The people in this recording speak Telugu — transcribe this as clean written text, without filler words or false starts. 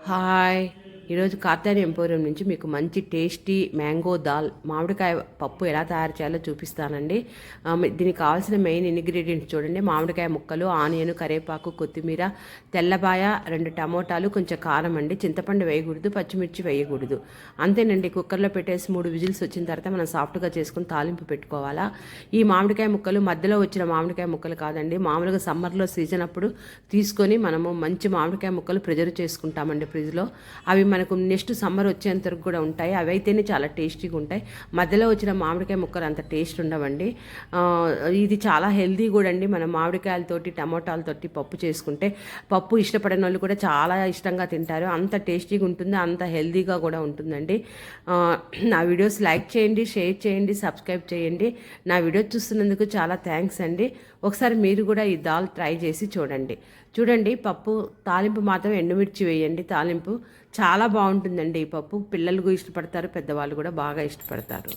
హాయ్, ఈరోజు కాత్యాని ఎంపోరియం నుంచి మీకు మంచి టేస్టీ మ్యాంగో దాల్ మామిడికాయ పప్పు ఎలా తయారు చేయాలో చూపిస్తానండి. దీనికి కావాల్సిన మెయిన్ ఇంగ్రీడియంట్స్ చూడండి. మామిడికాయ ముక్కలు, ఆనియన్, కరివేపాకు, కొత్తిమీర, తెల్లబాయ, 2 టమోటాలు, కొంచెం కారం అండి. చింతపండు వేయకూడదు, పచ్చిమిర్చి వేయకూడదు. అంతేనండి. కుక్కర్లో పెట్టేసి 3 విజిల్స్ వచ్చిన తర్వాత మనం సాఫ్ట్గా చేసుకుని తాలింపు పెట్టుకోవాలా. ఈ మామిడికాయ ముక్కలు మధ్యలో వచ్చిన మామిడికాయ ముక్కలు కాదండి. మామూలుగా సమ్మర్లో సీజన్ అప్పుడు తీసుకొని మనము మంచి మామిడికాయ ముక్కలు ప్రిజర్వ్ చేసుకుంటామండి ఫ్రిడ్జ్లో. అవి మనకు నెక్స్ట్ సమ్మర్ వచ్చేంత వరకు కూడా ఉంటాయి. అవి అయితేనే చాలా టేస్టీగా ఉంటాయి. మధ్యలో వచ్చిన మామిడికాయ ముక్కలు అంత టేస్ట్ ఉండవండి. ఇది చాలా హెల్దీ కూడా అండి. మన మామిడికాయలతోటి టమోటాలతోటి పప్పు చేసుకుంటే పప్పు ఇష్టపడిన వాళ్ళు కూడా చాలా ఇష్టంగా తింటారు. అంత టేస్టీగా ఉంటుంది, అంత హెల్దీగా కూడా ఉంటుందండి. నా వీడియోస్ లైక్ చేయండి, షేర్ చేయండి, సబ్స్క్రైబ్ చేయండి. నా వీడియోస్ చూస్తున్నందుకు చాలా థ్యాంక్స్ అండి. ఒకసారి మీరు కూడా ఈ దాల్ ట్రై చేసి చూడండి. పప్పు తాలింపు మాత్రం ఎండుమిర్చి వేయండి. తాలింపు చాలా బాగుంటుందండి. ఈ పప్పు పిల్లలు ఇష్టపడతారు, పెద్దవాళ్ళు కూడా బాగా ఇష్టపడతారు.